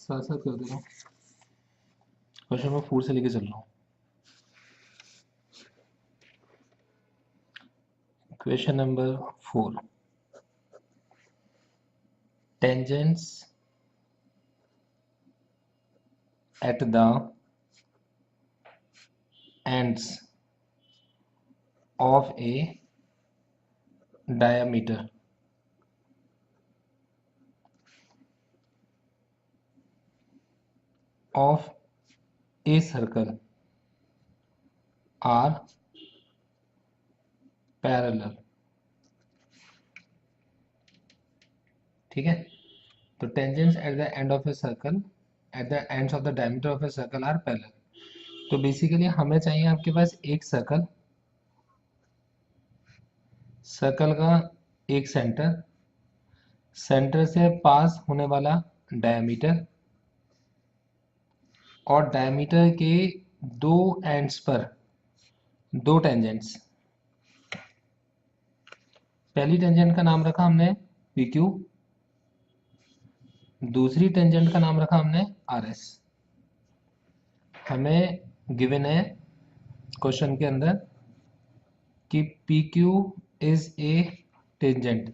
साथ साथ कर दे रहा हूँ। क्वेश्चन नंबर 4 से लेके चल रहा हूँ। Question number 4, tangents at the ends of a diameter of a circle are parallel। ठीक है, तो tangents at the end of a circle at the ends of the diameter of a circle are parallel. तो basically हमें चाहिए आपके पास एक circle, circle का एक सेंटर, सेंटर से पास होने वाला डायमीटर और डायमीटर के दो एंड्स पर दो टेंजेंट्स। पहली टेंजेंट का नाम रखा हमने पी क्यू, दूसरी टेंजेंट का नाम रखा हमने आर एस। हमें गिवन है क्वेश्चन के अंदर कि P Q is a tangent,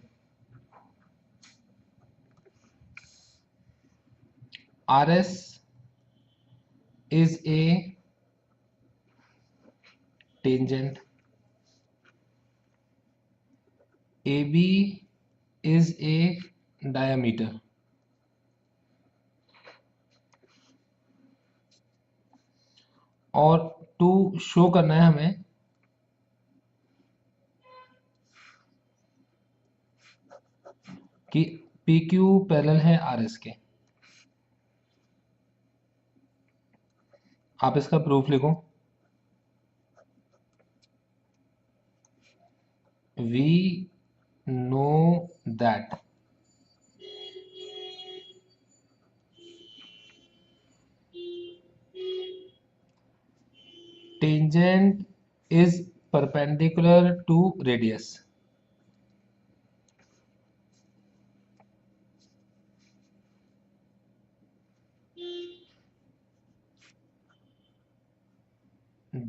R S is a tangent, A B is a diameter. और टू शो करना है हमें कि पी क्यू पैरेलल है आर एस के। आप इसका प्रूफ लिखो, we know that tangent is perpendicular to radius।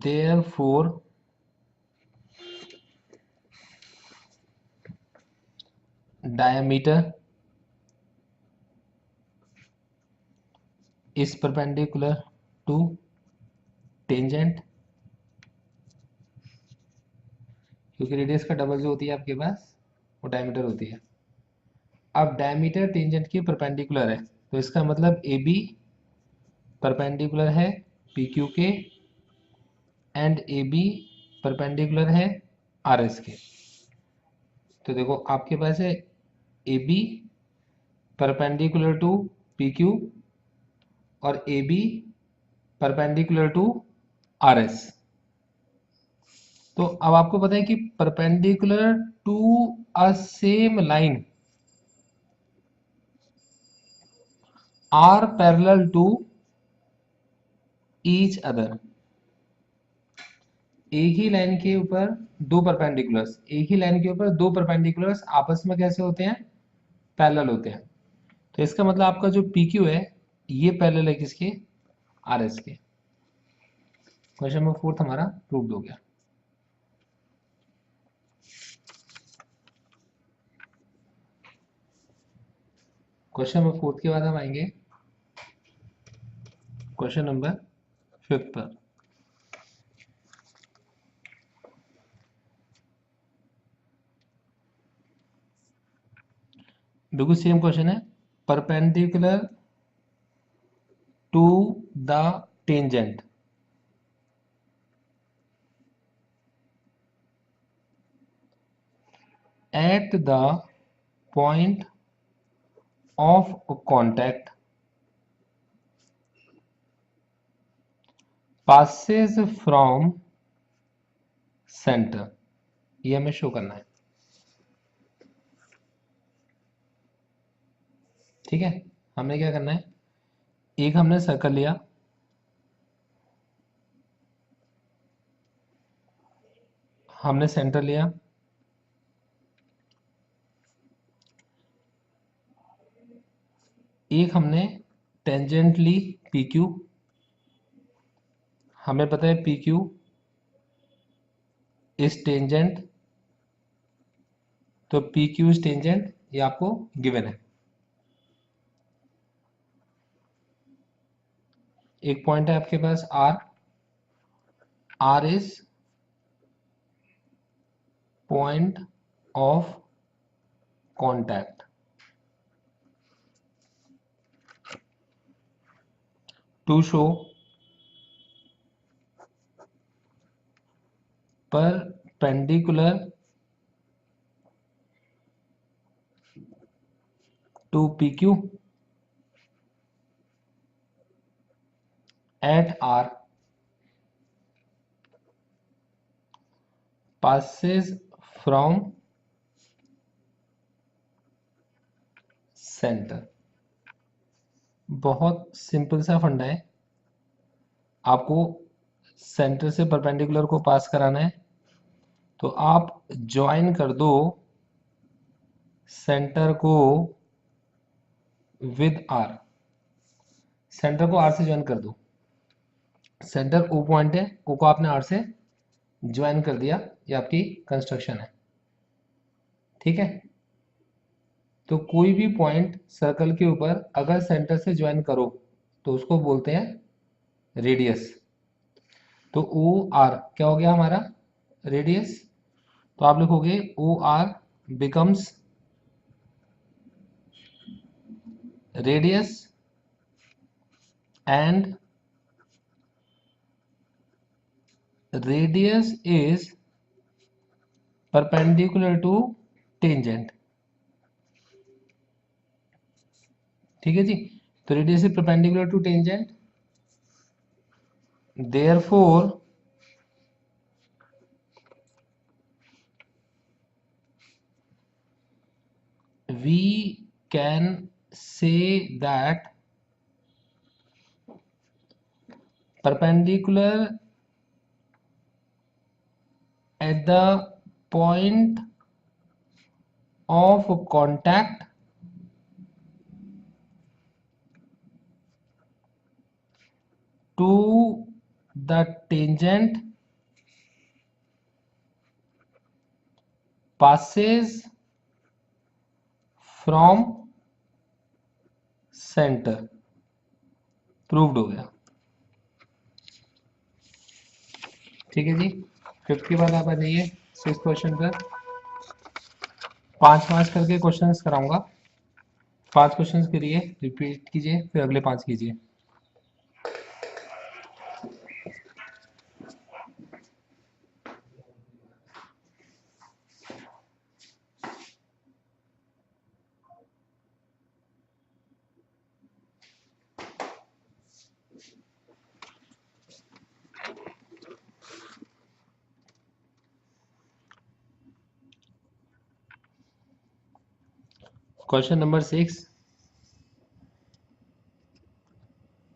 therefore diameter is perpendicular to tangent, क्योंकि रेडियस का डबल जो होती है आपके पास वो डायमीटर होती है। अब डायमीटर टेंजेंट के परपेंडिकुलर है, तो इसका मतलब ए बी परपेंडिकुलर है पी क्यू के एंड ए बी परपेंडिकुलर है आर एस के। तो देखो आपके पास है A B perpendicular to P Q और A B perpendicular to R S. तो अब आपको पता है कि perpendicular to a same line are parallel to each other. एक ही लाइन के ऊपर दो परपेंडिकुलर्स, एक ही लाइन के ऊपर दो परपेंडिकुलर्स आपस में कैसे होते हैं, पैरेलल होते हैं। तो इसका मतलब आपका जो पी क्यू है ये पैरेलल है किसके, आर एस के। क्वेश्चन नंबर 4 हमारा प्रूव्ड हो गया। क्वेश्चन नंबर 4 के बाद हम आएंगे क्वेश्चन नंबर 5 पर। बिल्कुल सेम क्वेश्चन है, perpendicular to the tangent at the point of contact passes from center। ये हमें शो करना है, ठीक है। हमने क्या करना है, एक हमने सर्कल लिया, हमने सेंटर लिया, एक हमने टेंजेंटली पी क्यू, हमें पता है पी क्यू इज टेंजेंट, तो पी क्यू इज टेंजेंट ये आपको गिवन है। एक पॉइंट है आपके पास R, R is point of contact to show perpendicular to PQ at R passes from center। बहुत सिंपल सा फंडा है, आपको सेंटर से परपेंडिकुलर को पास कराना है, तो आप ज्वाइन कर दो सेंटर को विद आर, सेंटर को आर से ज्वाइन कर दो। सेंटर ओ पॉइंट है, ओ को आपने आर से ज्वाइन कर दिया, ये आपकी कंस्ट्रक्शन है, ठीक है। तो कोई भी पॉइंट सर्कल के ऊपर अगर सेंटर से ज्वाइन करो तो उसको बोलते हैं रेडियस। तो ओ आर क्या हो गया हमारा रेडियस, तो आप लिखोगे O R becomes radius and radius is perpendicular to tangent, ठीक है जी। तो radius is perpendicular to tangent, therefore we can say that perpendicular at the point of contact to the tangent passes from center, proved हो गया, ठीक है जी। Fifth के बाद आप आ जाइए सिक्स क्वेश्चन पर, 5 करके क्वेश्चंस कराऊंगा, 5 क्वेश्चंस के लिए रिपीट कीजिए, फिर अगले 5 कीजिए। Question number 6,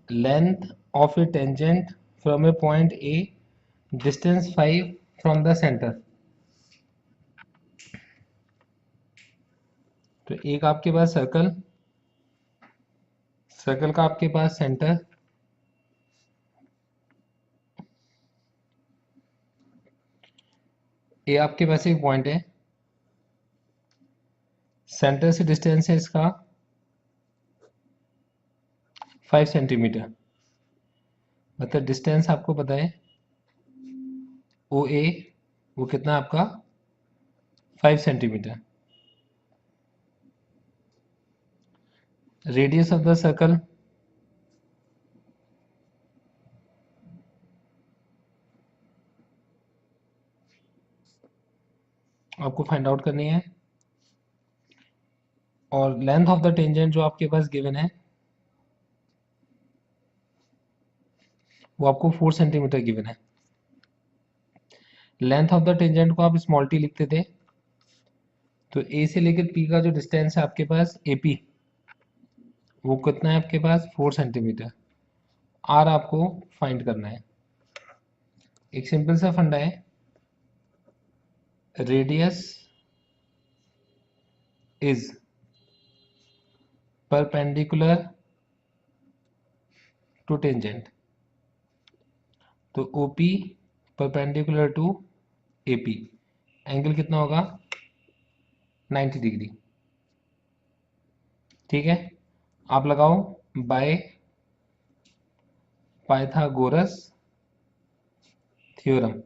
length of a tangent from a point A, distance 5 from the center। तो एक आपके पास सर्कल, सर्कल का आपके पास सेंटर, ये आपके पास एक पॉइंट है, सेंटर से डिस्टेंस है इसका 5 सेंटीमीटर, मतलब डिस्टेंस आपको पता है ओ ए, वो कितना आपका 5 centimetre. Radius of the circle आपको फाइंड आउट करनी है, और लेंथ ऑफ द टेंजेंट जो आपके पास गिवन है वो आपको 4 सेंटीमीटर गिवन है। लेंथ ऑफ द टेंजेंट को आप स्मॉल टी लिखते थे, तो ए से लेकर पी का जो डिस्टेंस है आपके पास ए पी, वो कितना है आपके पास 4 सेंटीमीटर। आर आपको फाइंड करना है, एक सिंपल सा फंडा है, radius is perpendicular to tangent, तो OP perpendicular to AP, angle कितना होगा 90 डिग्री। ठीक है, आप लगाओ by Pythagoras theorem,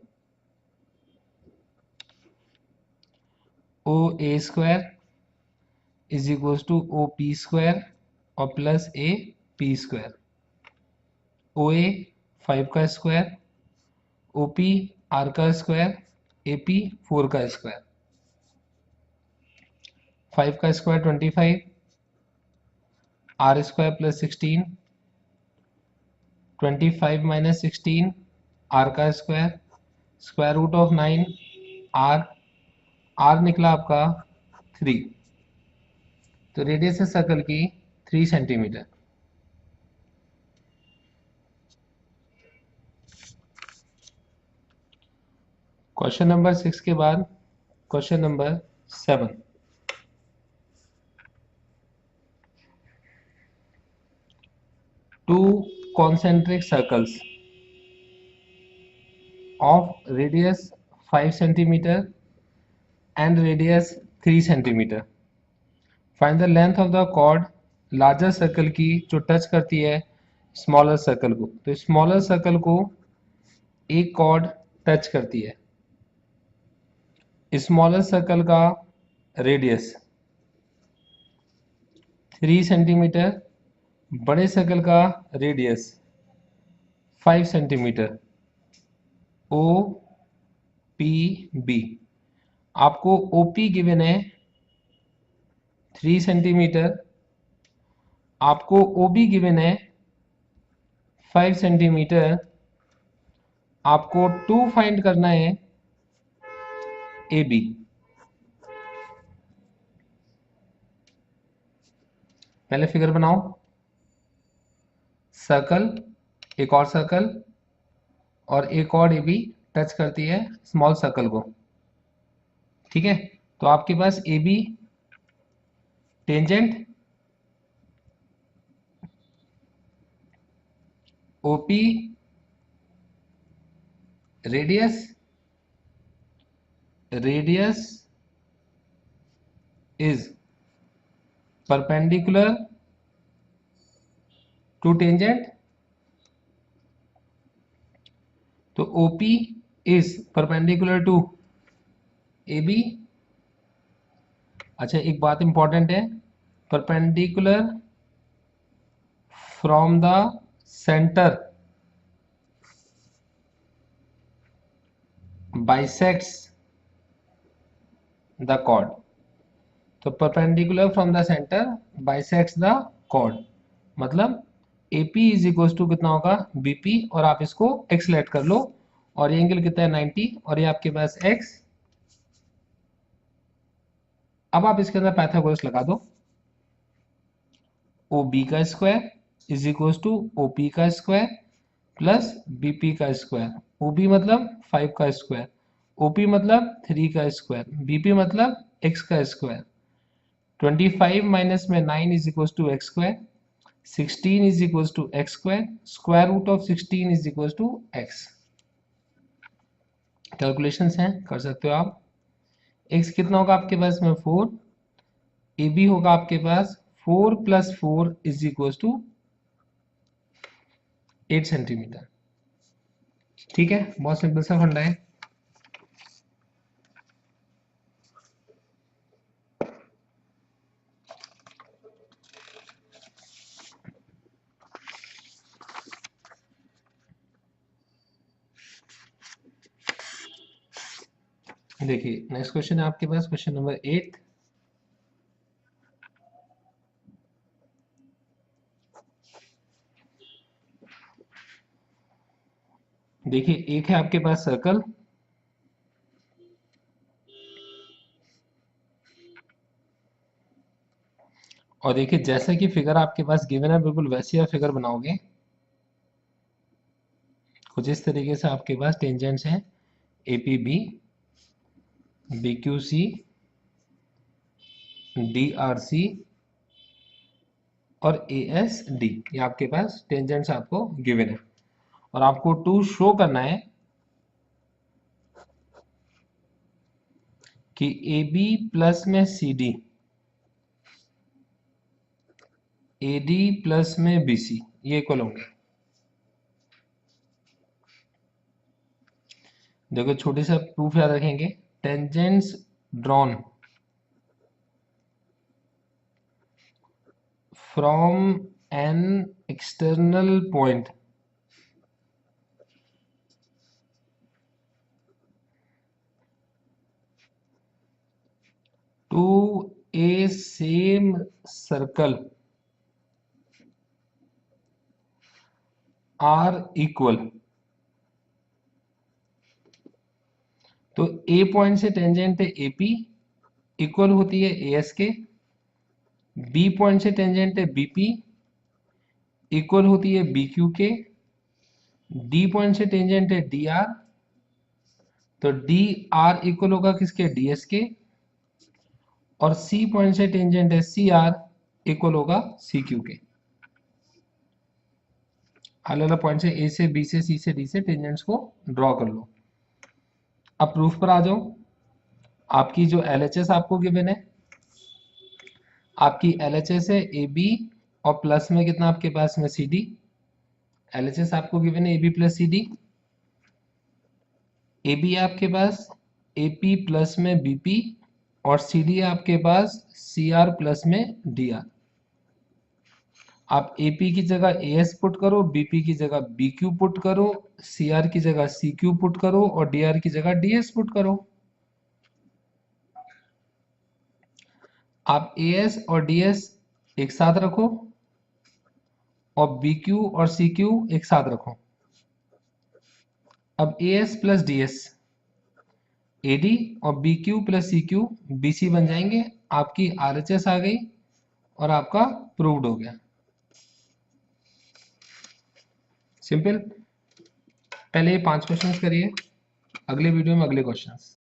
OA square is equals to OP square और प्लस AP स्क्वायर। OA 5 का स्क्वायर, OP R का स्क्वायर, AP 4 का स्क्वायर। 5 का square 25, R square plus 16, 25 minus 16, R का square, square root of 9, R निकला आपका 3, तो radius है सर्कल की 3 सेंटीमीटर। क्वेश्चन नंबर 6 के बाद question number 7, two concentric circles of radius 5 centimeter and radius 3 centimeter. Find the length of the chord larger circle की जो टच करती है स्मॉलर सर्कल को, तो स्मॉलर सर्कल को एक कॉर्ड टच करती है, स्मॉलर सर्कल का रेडियस 3 सेंटीमीटर, बड़े सर्कल का रेडियस 5 सेंटीमीटर, OPB। आपको OP गिवन है 3 सेंटीमीटर, आपको OB गिवन है 5 सेंटीमीटर, आपको 2 फाइंड करना है AB। पहले फिगर बनाओ, सर्कल, एक और सर्कल और एक और AB टच करती है स्मॉल सर्कल को। ठीक है, तो आपके पास AB tangent, OP radius, radius is perpendicular to tangent, तो OP is perpendicular to AB। अच्छा, एक बात इंपॉर्टेंट है, perpendicular from the centre bisects the chord, तो perpendicular from the centre bisects the chord, मतलब AP इज इक्वल टू कितना होगा BP, और आप इसको x लेट कर लो, और ये एंगल कितना है 90, और ये आपके पास x। अब आप इसके अंदर पाइथागोरस लगा दो, OB का square is equal to OP का स्क्वायर प्लस BP का स्क्वायर। OB मतलब 5 का स्क्वायर, OP मतलब 3 का स्क्वायर, BP मतलब x का स्क्वायर। 25 माइनस में 9 is equal to x square, 16 is equal to x square, square root of 16 is equal to x. Calculations हैं, कर सकते हो आप। x कितना होगा आपके पास में 4, AB होगा आपके पास 4 plus 4 is equal to 8 centimetre. ठीक है, बहुत सिंपल सा फंडा है। देखिए नेक्स्ट क्वेश्चन है आपके पास, क्वेश्चन नंबर 8। देखिए एक है आपके पास सर्कल, और देखिए जैसा कि फिगर आपके पास गिवन है बिल्कुल वैसे आप फिगर बनाओगे। कुछ इस तरीके से आपके पास टेंजेंट्स हैं APB, BQC, DRC, और ए एस डी, ये आपके पास टेंजेंट्स आपको गिवन है। और आपको टू शो करना है कि ए बी प्लस में C D, A D plus में बी सी, ये इक्वल होंगे। देखो छोटे सा प्रूफ याद रखेंगे, tangents drawn from an external point to a same circle are equal. तो ए पॉइंट से टेंजेंट है एपी, इक्वल होती है ए एस के। बी पॉइंट से टेंजेंट है बीपी, इक्वल होती है बी क्यू के। डी पॉइंट से टेंजेंट है डी आर, तो डी आर इक्वल होगा किसके, डी एस के। और सी पॉइंट से टेंजेंट है सी आर, इक्वल होगा सी क्यू के। अलग अलग पॉइंट से, ए से बी से सी से डी से टेंजेंट्स को ड्रॉ कर लो। अब प्रूफ पर आ जाओ। आपकी जो एलएचएस आपको गिवन है, आपकी एलएचएस है ए बी और प्लस में कितना आपके पास में सी डी। एलएचएस आपको गिवन है A B plus C D. A B आपके पास ए पी प्लस में बी पी और सी डी आपके पास सी आर प्लस में डी आर। आप ए पी की जगह ए एस पुट करो, बी पी की जगह बी क्यू पुट करो, सी आर की जगह सी क्यू पुट करो और डी आर की जगह डी एस पुट करो। आप ए एस और डी एस एक साथ रखो और बी क्यू और सी क्यू एक साथ रखो। अब A S plus D S A D और B Q plus C Q B C बन जाएंगे। आपकी आर एच एस आ गई और आपका प्रूव्ड हो गया। सिंपल। पहले ये 5 क्वेश्चंस करिए, अगले वीडियो में अगले क्वेश्चंस।